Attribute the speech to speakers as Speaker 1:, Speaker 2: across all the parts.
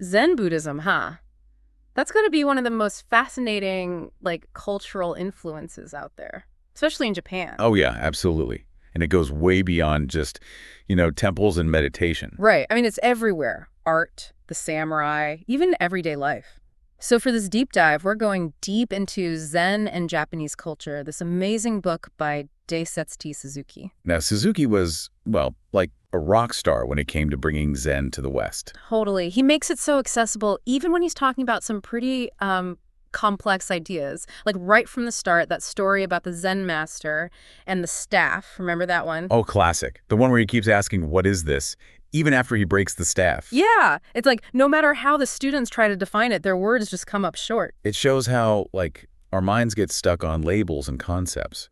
Speaker 1: Zen Buddhism, huh? That's got to be one of the most fascinating, like, cultural influences out there, especially in Japan.
Speaker 2: Oh, yeah, absolutely. And it goes way beyond just, temples and meditation.
Speaker 1: Right. I mean, it's everywhere. Art, the samurai, even everyday life. So for this deep dive, we're going deep into Zen and Japanese culture, this amazing book by Daisetz Suzuki.
Speaker 2: Now, Suzuki was, well, like a rock star when it came to bringing Zen to the West.
Speaker 1: Totally. He makes it so accessible, even when he's talking about some pretty complex ideas. Like right from the start, that story about the Zen master and the staff. Remember that one?
Speaker 2: Oh, classic. The one where he keeps asking, what is this? Even after he breaks the staff.
Speaker 1: Yeah. It's like no matter how the students try to define it, their words just come up short.
Speaker 2: It shows how, our minds get stuck on labels and concepts.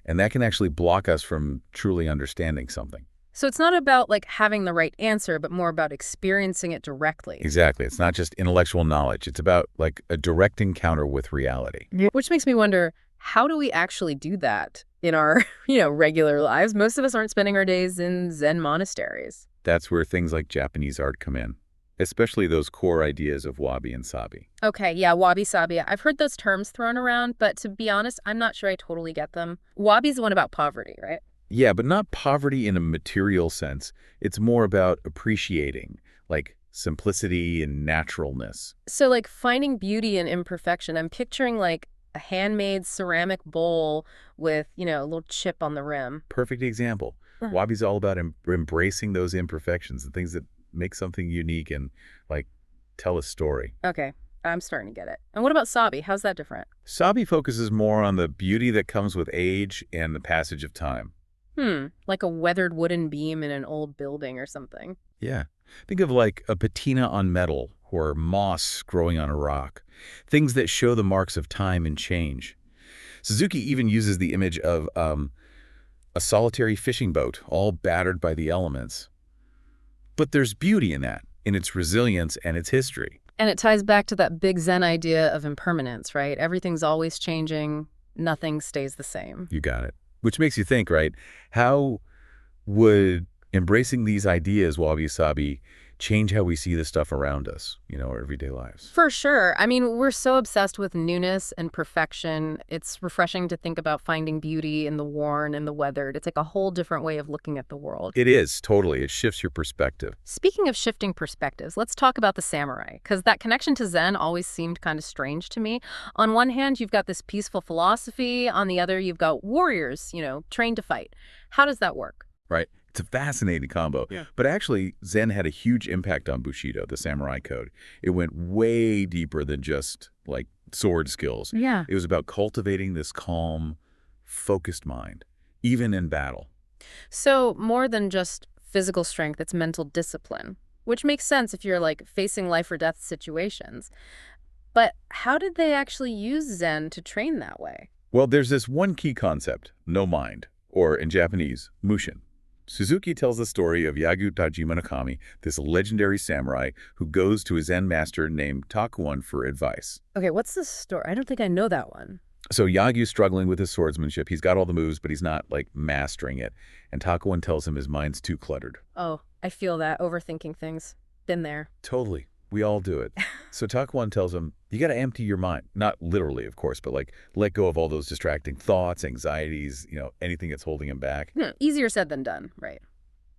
Speaker 2: And that can actually block us from truly understanding something.
Speaker 1: So it's not about like having the right answer, but more about experiencing it directly.
Speaker 2: Exactly. It's not just intellectual knowledge. It's about like a direct encounter with reality.
Speaker 1: Yeah. Which makes me wonder, how do we actually do that in our, regular lives? Most of us aren't spending our days in Zen monasteries.
Speaker 2: That's where things like Japanese art come in, especially those core ideas of wabi and sabi.
Speaker 1: Okay, yeah, wabi-sabi. I've heard those terms thrown around, but to be honest, I'm not sure I totally get them. Wabi's the one about poverty, right?
Speaker 2: Yeah, but not poverty in a material sense. It's more about appreciating, like simplicity and naturalness.
Speaker 1: So like finding beauty in imperfection. I'm picturing like a handmade ceramic bowl with, a little chip on the rim.
Speaker 2: Perfect example.
Speaker 1: Huh.
Speaker 2: Wabi's all about embracing those imperfections, the things that make something unique and, tell a story.
Speaker 1: Okay, I'm starting to get it. And what about sabi? How's that different?
Speaker 2: Sabi focuses more on the beauty that comes with age and the passage of time.
Speaker 1: Like a weathered wooden beam in an old building or something.
Speaker 2: Yeah. Think of like a patina on metal or moss growing on a rock. Things that show the marks of time and change. Suzuki even uses the image of a solitary fishing boat, all battered by the elements. But there's beauty in that, in its resilience and its history.
Speaker 1: And it ties back to that big Zen idea of impermanence, right? Everything's always changing. Nothing stays the same.
Speaker 2: You got it. Which makes you think, right? How would embracing these ideas, wabi-sabi, change how we see the stuff around us, our everyday lives?
Speaker 1: For sure. I mean, we're so obsessed with newness and perfection. It's refreshing to think about finding beauty in the worn and the weathered. It's like a whole different way of looking at the world.
Speaker 2: It is, totally. It shifts your perspective.
Speaker 1: Speaking of shifting perspectives, let's talk about the samurai, because that connection to Zen always seemed kind of strange to me. On one hand, you've got this peaceful philosophy. On the other, you've got warriors, trained to fight. How does that work?
Speaker 2: Right. It's a fascinating combo. Yeah. But actually, Zen had a huge impact on Bushido, the samurai code. It went way deeper than just, sword skills.
Speaker 1: Yeah.
Speaker 2: It was about cultivating this calm, focused mind, even in battle.
Speaker 1: So more than just physical strength, it's mental discipline, which makes sense if you're, facing life or death situations. But how did they actually use Zen to train that way?
Speaker 2: Well, there's this one key concept, no mind, or in Japanese, mushin. Suzuki tells the story of Yagyu Tajima Nakami, this legendary samurai who goes to his Zen master named Takuan for advice.
Speaker 1: Okay, what's the story? I don't think I know that one.
Speaker 2: So Yagyu's struggling with his swordsmanship. He's got all the moves, but he's not, mastering it. And Takuan tells him his mind's too cluttered.
Speaker 1: Oh, I feel that, overthinking things. Been there.
Speaker 2: Totally. We all do it. So Takuan tells him, you got to empty your mind. Not literally, of course, but let go of all those distracting thoughts, anxieties, anything that's holding him back.
Speaker 1: Easier said than done, right?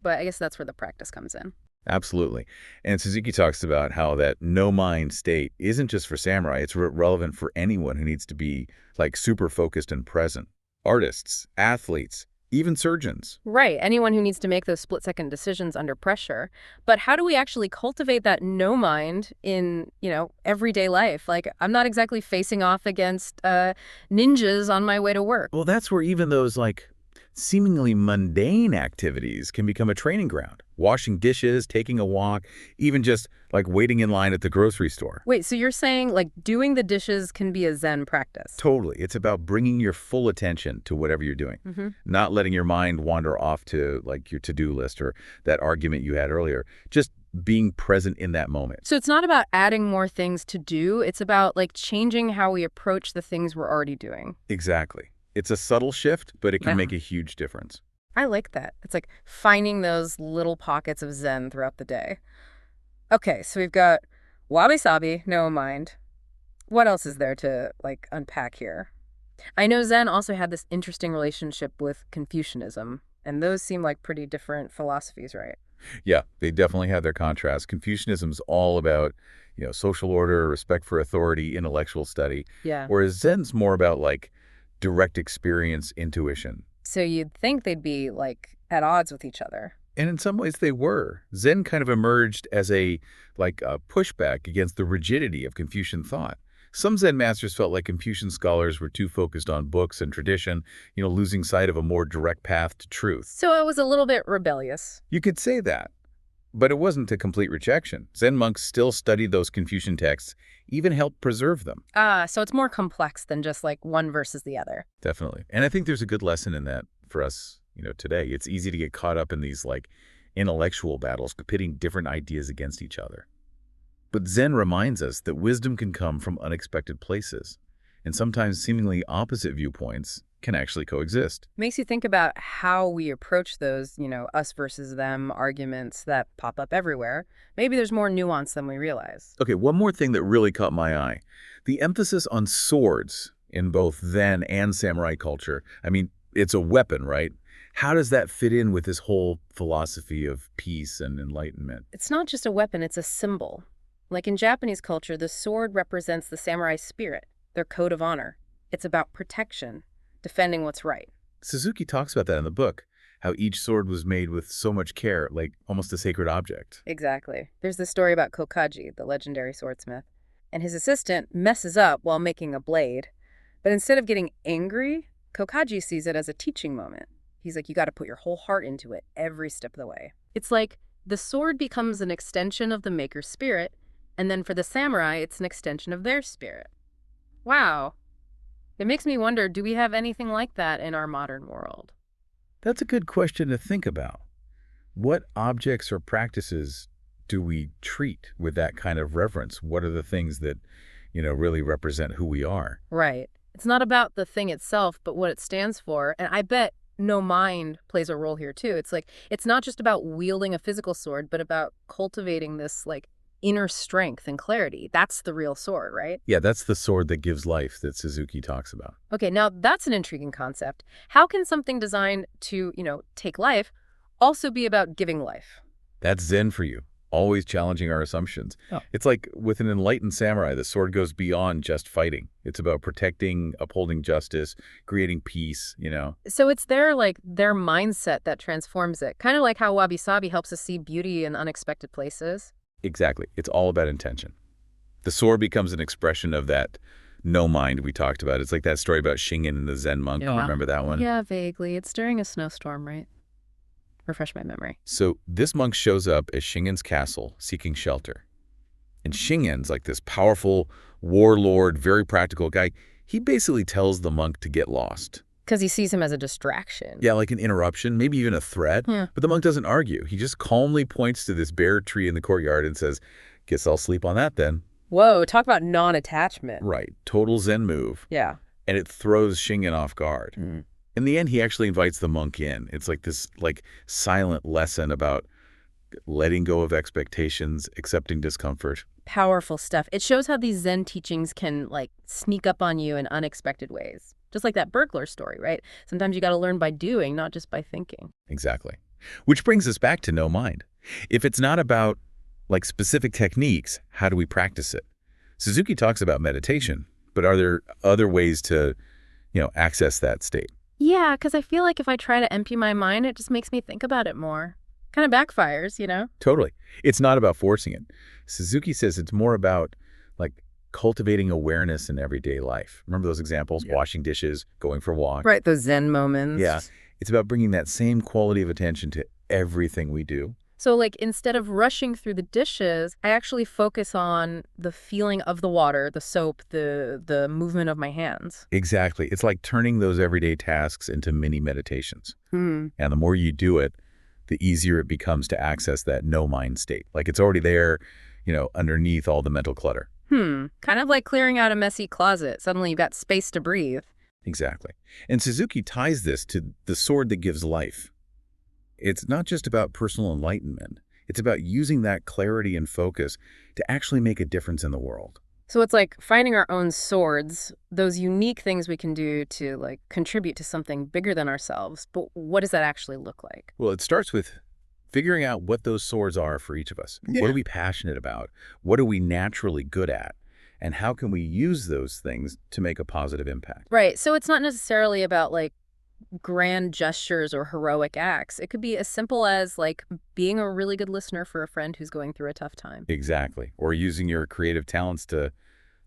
Speaker 1: But I guess that's where the practice comes in.
Speaker 2: Absolutely. And Suzuki talks about how that no-mind state isn't just for samurai. It's relevant for anyone who needs to be, super focused and present. Artists, athletes, even surgeons.
Speaker 1: Right. Anyone who needs to make those split-second decisions under pressure. But how do we actually cultivate that no mind in, everyday life? I'm not exactly facing off against ninjas on my way to work.
Speaker 2: Well, that's where even those, seemingly mundane activities can become a training ground. Washing dishes, taking a walk, even just, waiting in line at the grocery store.
Speaker 1: Wait, so you're saying, doing the dishes can be a Zen practice?
Speaker 2: Totally. It's about bringing your full attention to whatever you're doing. Not letting your mind wander off to, your to-do list or that argument you had earlier. Just being present in that moment.
Speaker 1: So it's not about adding more things to do. It's about, changing how we approach the things we're already doing.
Speaker 2: Exactly. It's a subtle shift, but it can make a huge difference.
Speaker 1: I like that. It's like finding those little pockets of Zen throughout the day. Okay, so we've got Wabi-sabi, no mind. What else is there to, like, unpack here? I know Zen also had this interesting relationship with Confucianism, and those seem like pretty different philosophies, right?
Speaker 2: Yeah, they definitely have their contrast. Confucianism's all about, social order, respect for authority, intellectual study,
Speaker 1: Yeah.
Speaker 2: whereas Zen's more about like direct experience, intuition.
Speaker 1: So you'd think they'd be, like, at odds with each other.
Speaker 2: And in some ways they were. Zen kind of emerged as a pushback against the rigidity of Confucian thought. Some Zen masters felt like Confucian scholars were too focused on books and tradition, losing sight of a more direct path to truth.
Speaker 1: So it was a little bit rebellious.
Speaker 2: You could say that. But it wasn't a complete rejection. Zen monks still studied those Confucian texts, even helped preserve them.
Speaker 1: Ah, so it's more complex than just, like, one versus the other.
Speaker 2: Definitely. And I think there's a good lesson in that for us, today. It's easy to get caught up in these like intellectual battles, pitting different ideas against each other. But Zen reminds us that wisdom can come from unexpected places, and sometimes seemingly opposite viewpoints can actually coexist.
Speaker 1: Makes you think about how we approach those, us versus them arguments that pop up everywhere. Maybe there's more nuance than we realize.
Speaker 2: Okay, one more thing that really caught my eye. The emphasis on swords in both Zen and samurai culture. I mean, it's a weapon, right? How does that fit in with this whole philosophy of peace and enlightenment?
Speaker 1: It's not just a weapon, it's a symbol. Like in Japanese culture, the sword represents the samurai spirit, their code of honor. It's about protection, defending what's right.
Speaker 2: Suzuki talks about that in the book, how each sword was made with so much care, like almost a sacred object.
Speaker 1: Exactly. There's this story about Kokaji, the legendary swordsmith, and his assistant messes up while making a blade. But instead of getting angry, Kokaji sees it as a teaching moment. He's like, you got to put your whole heart into it every step of the way. It's like the sword becomes an extension of the maker's spirit, and then for the samurai, it's an extension of their spirit. Wow. It makes me wonder, do we have anything like that in our modern world?
Speaker 2: That's a good question to think about. What objects or practices do we treat with that kind of reverence? What are the things that, really represent who we are?
Speaker 1: Right. It's not about the thing itself, but what it stands for. And I bet no mind plays a role here too. It's like, it's not just about wielding a physical sword, but about cultivating this like inner strength and clarity. That's the real sword, right?
Speaker 2: Yeah, that's the sword that gives life that Suzuki talks about.
Speaker 1: Okay, now that's an intriguing concept. How can something designed to, take life also be about giving life?
Speaker 2: That's Zen for you, always challenging our assumptions.
Speaker 1: Oh.
Speaker 2: It's like with an enlightened samurai, the sword goes beyond just fighting. It's about protecting, upholding justice, creating peace.
Speaker 1: So it's their mindset that transforms it. Kind of like how wabi-sabi helps us see beauty in unexpected places.
Speaker 2: Exactly. It's all about intention. The sword becomes an expression of that no mind we talked about. It's like that story about Shingen and the Zen monk.
Speaker 1: Yeah.
Speaker 2: Remember that one?
Speaker 1: Yeah, vaguely. It's during a snowstorm, right? Refresh my memory.
Speaker 2: So this monk shows up at Shingen's castle seeking shelter. And Shingen's like this powerful warlord, very practical guy. He basically tells the monk to get lost.
Speaker 1: Because he sees him as a distraction.
Speaker 2: Yeah, like an interruption, maybe even a threat.
Speaker 1: Yeah.
Speaker 2: But the monk doesn't argue. He just calmly points to this bare tree in the courtyard and says, guess I'll sleep on that then.
Speaker 1: Whoa, talk about non-attachment.
Speaker 2: Right. Total Zen move.
Speaker 1: Yeah.
Speaker 2: And it throws Shingen off guard.
Speaker 1: Mm.
Speaker 2: In the end, he actually invites the monk in. It's like this silent lesson about letting go of expectations, accepting discomfort.
Speaker 1: Powerful stuff. It shows how these Zen teachings can sneak up on you in unexpected ways. Just like that burglar story, right? Sometimes you got to learn by doing, not just by thinking.
Speaker 2: Exactly. Which brings us back to no mind. If it's not about specific techniques, how do we practice it? Suzuki talks about meditation, but are there other ways to, access that state?
Speaker 1: Yeah, because I feel like if I try to empty my mind, it just makes me think about it more. Kind of backfires.
Speaker 2: Totally. It's not about forcing it. Suzuki says it's more about cultivating awareness in everyday life. Remember those examples? Yeah. Washing dishes, going for a walk.
Speaker 1: Right, those Zen moments.
Speaker 2: Yeah. It's about bringing that same quality of attention to everything we do.
Speaker 1: So instead of rushing through the dishes, I actually focus on the feeling of the water, the soap, the movement of my hands.
Speaker 2: Exactly. It's like turning those everyday tasks into mini meditations.
Speaker 1: Hmm.
Speaker 2: And the more you do it, the easier it becomes to access that no mind state. It's already there, underneath all the mental clutter.
Speaker 1: Kind of like clearing out a messy closet. Suddenly you've got space to breathe.
Speaker 2: Exactly. And Suzuki ties this to the sword that gives life. It's not just about personal enlightenment. It's about using that clarity and focus to actually make a difference in the world.
Speaker 1: So it's like finding our own swords, those unique things we can do to like contribute to something bigger than ourselves. But what does that actually look like?
Speaker 2: Well, it starts with figuring out what those swords are for each of us. What
Speaker 1: Yeah.
Speaker 2: are we passionate about? What are we naturally good at? And how can we use those things to make a positive impact?
Speaker 1: Right. So it's not necessarily about like grand gestures or heroic acts. It could be as simple as like being a really good listener for a friend who's going through a tough time.
Speaker 2: Exactly. Or using your creative talents to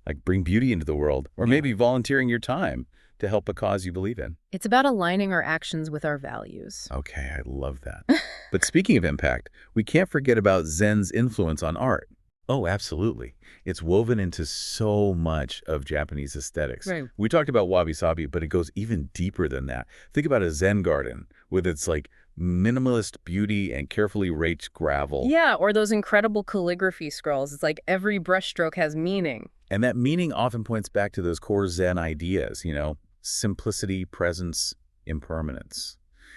Speaker 2: like bring beauty into the world, or
Speaker 1: Yeah.
Speaker 2: maybe volunteering your time to help a cause you believe in.
Speaker 1: It's about aligning our actions with our values.
Speaker 2: Okay, I love that. But speaking of impact, we can't forget about Zen's influence on art. Oh, absolutely. It's woven into so much of Japanese aesthetics.
Speaker 1: Right.
Speaker 2: We talked about wabi-sabi, but it goes even deeper than that. Think about a Zen garden with its like minimalist beauty and carefully raked gravel.
Speaker 1: Yeah, or those incredible calligraphy scrolls. It's like every brushstroke has meaning.
Speaker 2: And that meaning often points back to those core Zen ideas, simplicity, presence, impermanence.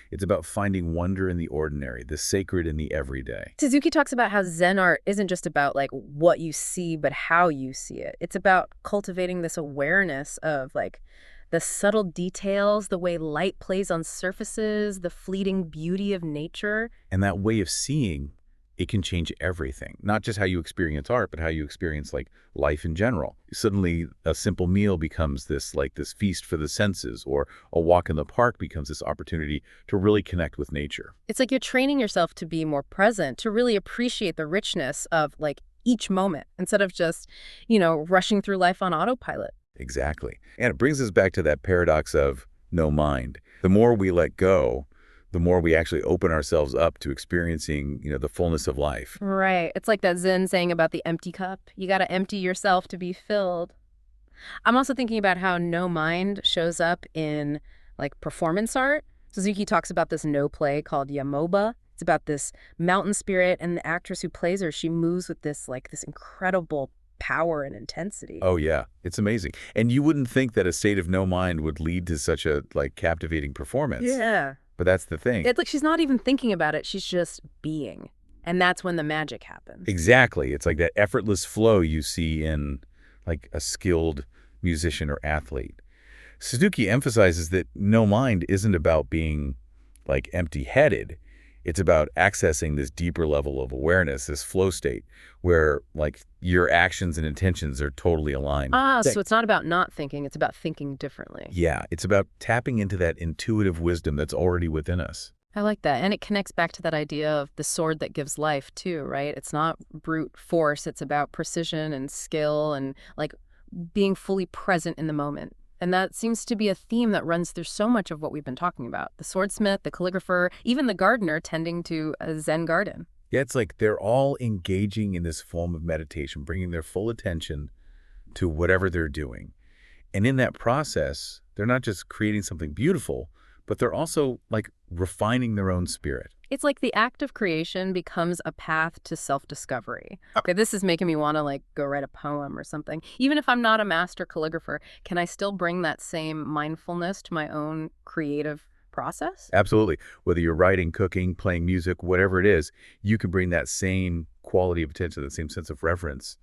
Speaker 2: It's about finding wonder in the ordinary, the sacred in the everyday.
Speaker 1: Suzuki talks about how Zen art isn't just about like what you see, but how you see it. It's about cultivating this awareness of like the subtle details, the way light plays on surfaces, the fleeting beauty of nature.
Speaker 2: And that way of seeing, it can change everything. Not just how you experience art, but how you experience like life in general. Suddenly, a simple meal becomes this feast for the senses, or a walk in the park becomes this opportunity to really connect with nature.
Speaker 1: It's like you're training yourself to be more present, to really appreciate the richness of like each moment instead of just, rushing through life on autopilot.
Speaker 2: Exactly. And it brings us back to that paradox of no mind. The more we let go, the more we actually open ourselves up to experiencing, the fullness of life.
Speaker 1: Right. It's like that Zen saying about the empty cup. You got to empty yourself to be filled. I'm also thinking about how no mind shows up in like performance art. Suzuki talks about this no play called Yamoba. It's about this mountain spirit, and the actress who plays her, she moves with this incredible power and intensity.
Speaker 2: Oh, yeah. It's amazing. And you wouldn't think that a state of no mind would lead to such a captivating performance.
Speaker 1: Yeah.
Speaker 2: But that's the thing.
Speaker 1: It's like she's not even thinking about it. She's just being. And that's when the magic happens.
Speaker 2: Exactly. It's like that effortless flow you see in like a skilled musician or athlete. Suzuki emphasizes that no mind isn't about being like empty-headed. It's about accessing this deeper level of awareness, this flow state, where like your actions and intentions are totally aligned.
Speaker 1: So it's not about not thinking, it's about thinking differently.
Speaker 2: Yeah, it's about tapping into that intuitive wisdom that's already within us.
Speaker 1: I like that. And it connects back to that idea of the sword that gives life too, right? It's not brute force. It's about precision and skill and like being fully present in the moment. And that seems to be a theme that runs through so much of what we've been talking about. The swordsmith, the calligrapher, even the gardener tending to a Zen garden.
Speaker 2: Yeah, it's like they're all engaging in this form of meditation, bringing their full attention to whatever they're doing. And in that process, they're not just creating something beautiful, but they're also like refining their own spirit.
Speaker 1: It's like the act of creation becomes a path to self-discovery. Okay, this is making me want to like go write a poem or something. Even if I'm not a master calligrapher, can I still bring that same mindfulness to my own creative process?
Speaker 2: Absolutely. Whether you're writing, cooking, playing music, whatever it is, you can bring that same quality of attention, that same sense of reverence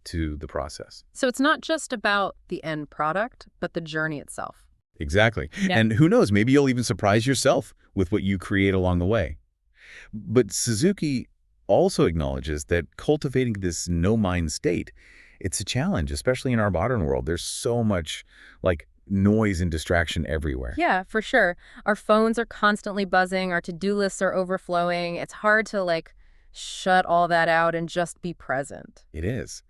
Speaker 2: to the process.
Speaker 1: So it's not just about the end product, but the journey itself.
Speaker 2: Exactly.
Speaker 1: Yeah.
Speaker 2: And who knows, maybe you'll even surprise yourself with what you create along the way. But Suzuki also acknowledges that cultivating this no-mind state, it's a challenge, especially in our modern world. There's so much like noise and distraction everywhere.
Speaker 1: Yeah, for sure. Our phones are constantly buzzing. Our to-do lists are overflowing. It's hard to like shut all that out and just be present.
Speaker 2: It is.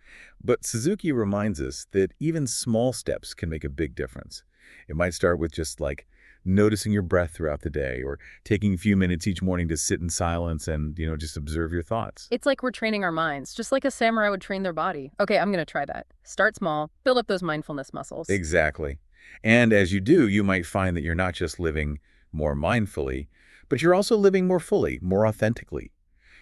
Speaker 2: But Suzuki reminds us that even small steps can make a big difference. It might start with just like noticing your breath throughout the day, or taking a few minutes each morning to sit in silence and, just observe your thoughts.
Speaker 1: It's like we're training our minds, just like a samurai would train their body. Okay, I'm going to try that. Start small, build up those mindfulness muscles.
Speaker 2: Exactly. And as you do, you might find that you're not just living more mindfully, but you're also living more fully, more authentically.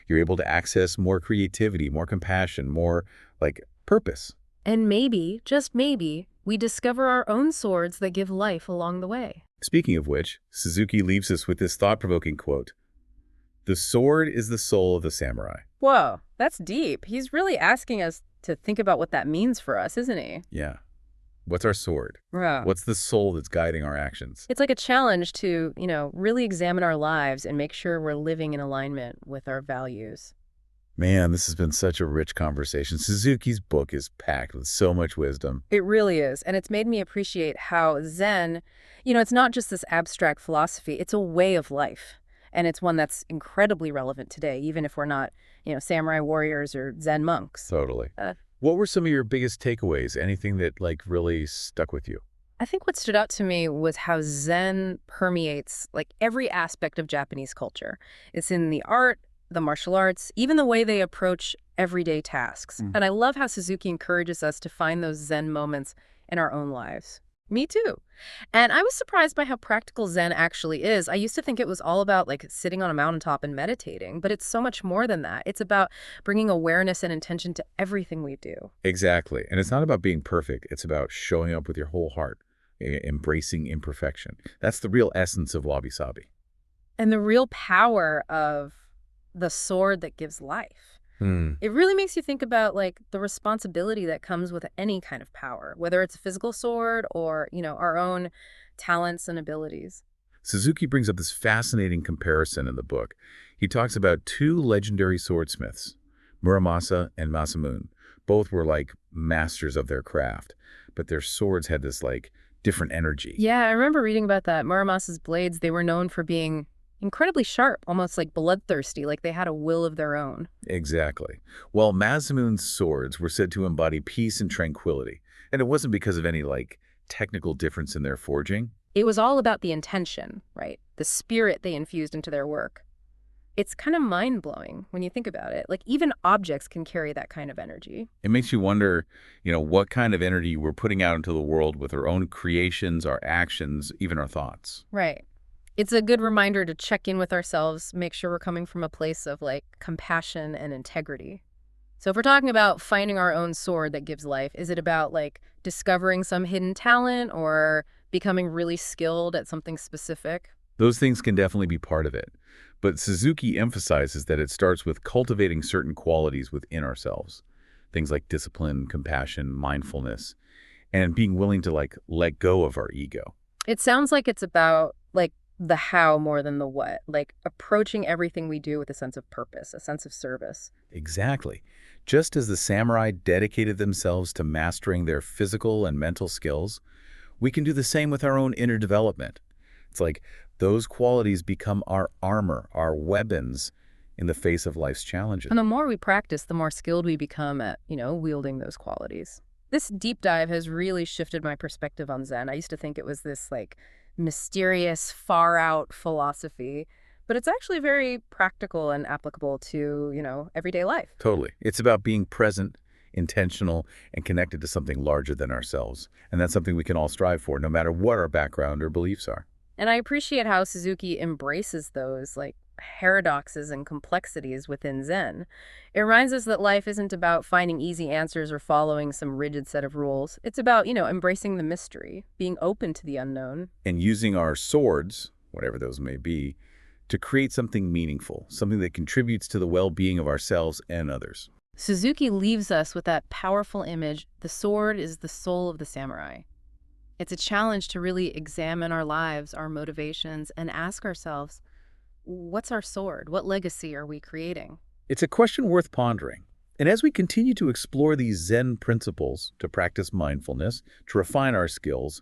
Speaker 2: You're able to access more creativity, more compassion, more like purpose.
Speaker 1: And maybe, just maybe, we discover our own swords that give life along the way.
Speaker 2: Speaking of which, Suzuki leaves us with this thought-provoking quote: "The sword is the soul of the samurai.
Speaker 1: Whoa, that's deep. He's really asking us to think about what that means for us, isn't he?
Speaker 2: Yeah. What's our sword?
Speaker 1: Yeah.
Speaker 2: What's the soul that's guiding our actions?
Speaker 1: It's like a challenge to, really examine our lives and make sure we're living in alignment with our values.
Speaker 2: Man, this has been such a rich conversation. Suzuki's book is packed with so much wisdom.
Speaker 1: It really is. And it's made me appreciate how Zen, it's not just this abstract philosophy, it's a way of life. And it's one that's incredibly relevant today, even if we're not, samurai warriors or Zen monks.
Speaker 2: Totally.
Speaker 1: Uh,
Speaker 2: What were some of your biggest takeaways? Anything that like really stuck with you?
Speaker 1: I think what stood out to me was how Zen permeates like every aspect of Japanese culture. It's in the art, the martial arts, even the way they approach everyday tasks.
Speaker 2: Mm.
Speaker 1: And I love how Suzuki encourages us to find those Zen moments in our own lives. Me too. And I was surprised by how practical Zen actually is. I used to think it was all about like sitting on a mountaintop and meditating, but it's so much more than that. It's about bringing awareness and intention to everything we do.
Speaker 2: Exactly. And it's not about being perfect. It's about showing up with your whole heart, embracing imperfection. That's the real essence of wabi-sabi.
Speaker 1: And the real power of the sword that gives life.
Speaker 2: Hmm.
Speaker 1: It really makes you think about like the responsibility that comes with any kind of power, whether it's a physical sword or, our own talents and abilities.
Speaker 2: Suzuki brings up this fascinating comparison in the book. He talks about two legendary swordsmiths, Muramasa and Masamune. Both were like masters of their craft, but their swords had this like different energy.
Speaker 1: Yeah, I remember reading about that. Muramasa's blades, they were known for being incredibly sharp, almost like bloodthirsty, like they had a will of their own.
Speaker 2: Exactly. While Masamune's swords were said to embody peace and tranquility, and it wasn't because of any like technical difference in their forging.
Speaker 1: It was all about the intention, right? The spirit they infused into their work. It's kind of mind-blowing when you think about it. Like even objects can carry that kind of energy.
Speaker 2: It makes you wonder, what kind of energy we're putting out into the world with our own creations, our actions, even our thoughts.
Speaker 1: Right. It's a good reminder to check in with ourselves, make sure we're coming from a place of like compassion and integrity. So if we're talking about finding our own sword that gives life, is it about like discovering some hidden talent or becoming really skilled at something specific?
Speaker 2: Those things can definitely be part of it. But Suzuki emphasizes that it starts with cultivating certain qualities within ourselves. Things like discipline, compassion, mindfulness, and being willing to like let go of our ego.
Speaker 1: It sounds like it's about like the how more than the what, like approaching everything we do with a sense of purpose, a sense of service.
Speaker 2: Exactly. Just as the samurai dedicated themselves to mastering their physical and mental skills, we can do the same with our own inner development. It's like those qualities become our armor, our weapons in the face of life's challenges.
Speaker 1: And the more we practice, the more skilled we become at, wielding those qualities. This deep dive has really shifted my perspective on Zen. I used to think it was this like mysterious, far out philosophy, but it's actually very practical and applicable to, everyday life.
Speaker 2: Totally. It's about being present, intentional, and connected to something larger than ourselves. And that's something we can all strive for, no matter what our background or beliefs are.
Speaker 1: And I appreciate how Suzuki embraces those like paradoxes and complexities within Zen. It reminds us that life isn't about finding easy answers or following some rigid set of rules. It's about, embracing the mystery, being open to the unknown.
Speaker 2: And using our swords, whatever those may be, to create something meaningful, something that contributes to the well-being of ourselves and others.
Speaker 1: Suzuki leaves us with that powerful image: the sword is the soul of the samurai. It's a challenge to really examine our lives, our motivations, and ask ourselves, what's our sword? What legacy are we creating?
Speaker 2: It's a question worth pondering. And as we continue to explore these Zen principles, to practice mindfulness, to refine our skills,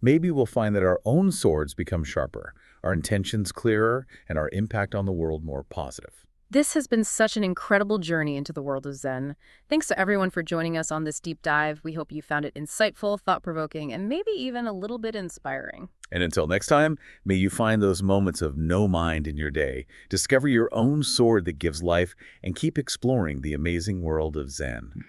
Speaker 2: maybe we'll find that our own swords become sharper, our intentions clearer, and our impact on the world more positive.
Speaker 1: This has been such an incredible journey into the world of Zen. Thanks to everyone for joining us on this deep dive. We hope you found it insightful, thought-provoking, and maybe even a little bit inspiring.
Speaker 2: And until next time, may you find those moments of no mind in your day, discover your own sword that gives life, and keep exploring the amazing world of Zen.